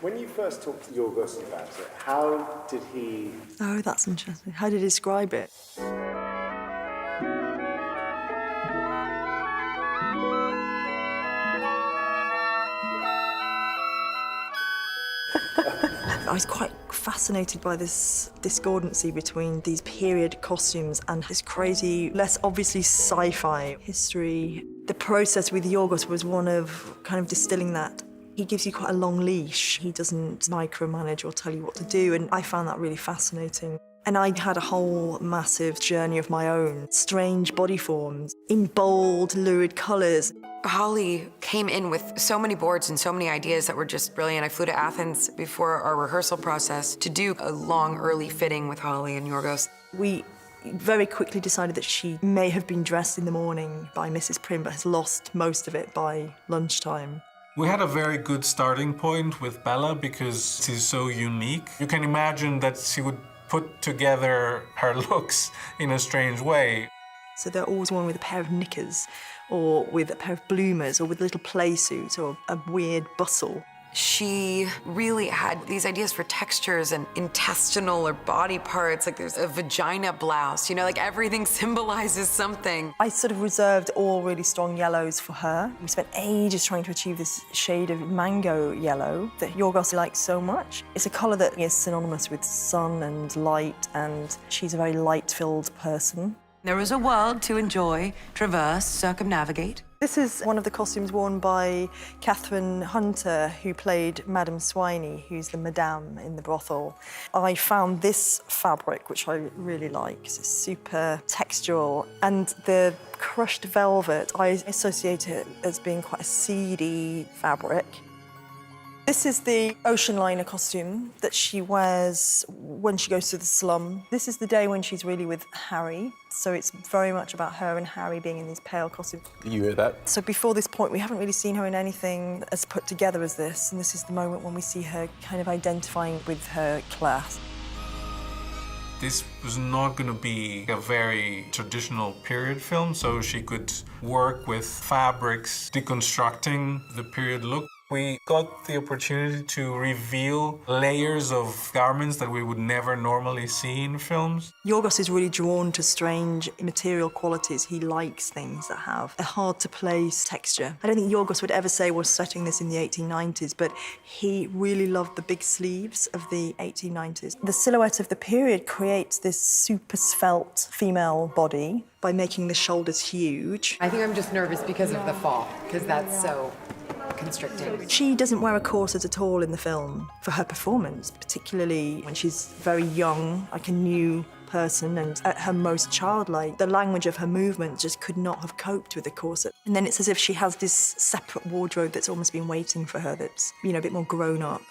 When you first talked to Yorgos about it, how did he... Oh, that's interesting. How did he describe it? I was quite fascinated by this discordancy between these period costumes and this crazy, less obviously sci-fi history. The process with Yorgos was one of kind of distilling that. He gives you quite a long leash. He doesn't micromanage or tell you what to do, and I found that really fascinating. And I had a whole massive journey of my own, strange body forms in bold, lurid colours. Holly came in with so many boards and so many ideas that were just brilliant. I flew to Athens before our rehearsal process to do a long, early fitting with Holly and Yorgos. We very quickly decided that she may have been dressed in the morning by Mrs. Prim, but has lost most of it by lunchtime. We had a very good starting point with Bella because she's so unique. You can imagine that she would put together her looks in a strange way. So they're always worn with a pair of knickers, or with a pair of bloomers, or with a little play suit, or a weird bustle. She really had these ideas for textures and intestinal or body parts, like there's a vagina blouse, you know, like everything symbolizes something. I sort of reserved all really strong yellows for her. We spent ages trying to achieve this shade of mango yellow that Yorgos likes so much. It's a colour that is synonymous with sun and light, and she's a very light-filled person. There is a world to enjoy, traverse, circumnavigate. This is one of the costumes worn by Catherine Hunter, who played Madame Swiney, who's the madame in the brothel. I found this fabric, which I really like. It's super textural. And the crushed velvet, I associate it as being quite a seedy fabric. This is the ocean liner costume that she wears when she goes to the slum. This is the day when she's really with Harry, so it's very much about her and Harry being in these pale costumes. You hear that? So before this point, we haven't really seen her in anything as put together as this, and this is the moment when we see her kind of identifying with her class. This was not going to be a very traditional period film, so she could work with fabrics, deconstructing the period look. We got the opportunity to reveal layers of garments that we would never normally see in films. Yorgos is really drawn to strange material qualities. He likes things that have a hard-to-place texture. I don't think Yorgos would ever say we're setting this in the 1890s, but he really loved the big sleeves of the 1890s. The silhouette of the period creates this super svelte female body by making the shoulders huge. I think I'm just nervous because of the fall, because that's so constricting. She doesn't wear a corset at all in the film for her performance, particularly when she's very young, like a new person, and at her most childlike. The language of her movement just could not have coped with the corset. And then it's as if she has this separate wardrobe that's almost been waiting for her, that's, you know, a bit more grown up.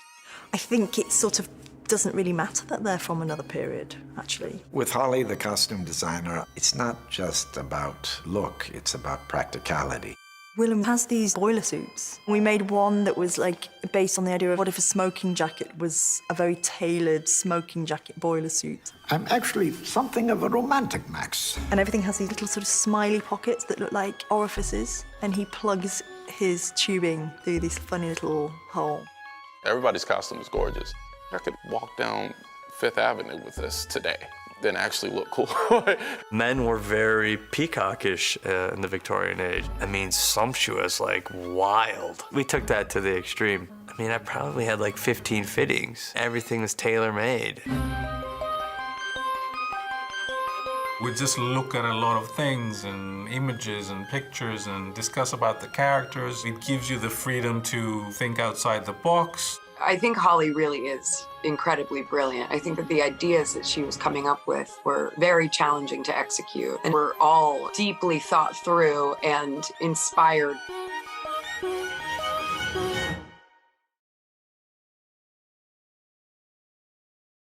I think it sort of doesn't really matter that they're from another period, actually. With Holly, the costume designer, it's not just about look, it's about practicality. Willem has these boiler suits. We made one that was like based on the idea of what if a smoking jacket was a very tailored smoking jacket boiler suit. I'm actually something of a romantic, Max. And everything has these little sort of smiley pockets that look like orifices, and he plugs his tubing through this funny little hole. Everybody's costume is gorgeous. I could walk down Fifth Avenue with this today. Then actually look cool. Men were very peacockish in the Victorian age. I mean, sumptuous, like wild. We took that to the extreme. I mean, I probably had like 15 fittings. Everything was tailor-made. We just look at a lot of things and images and pictures and discuss about the characters. It gives you the freedom to think outside the box. I think Holly really is incredibly brilliant. I think that the ideas that she was coming up with were very challenging to execute and were all deeply thought through and inspired.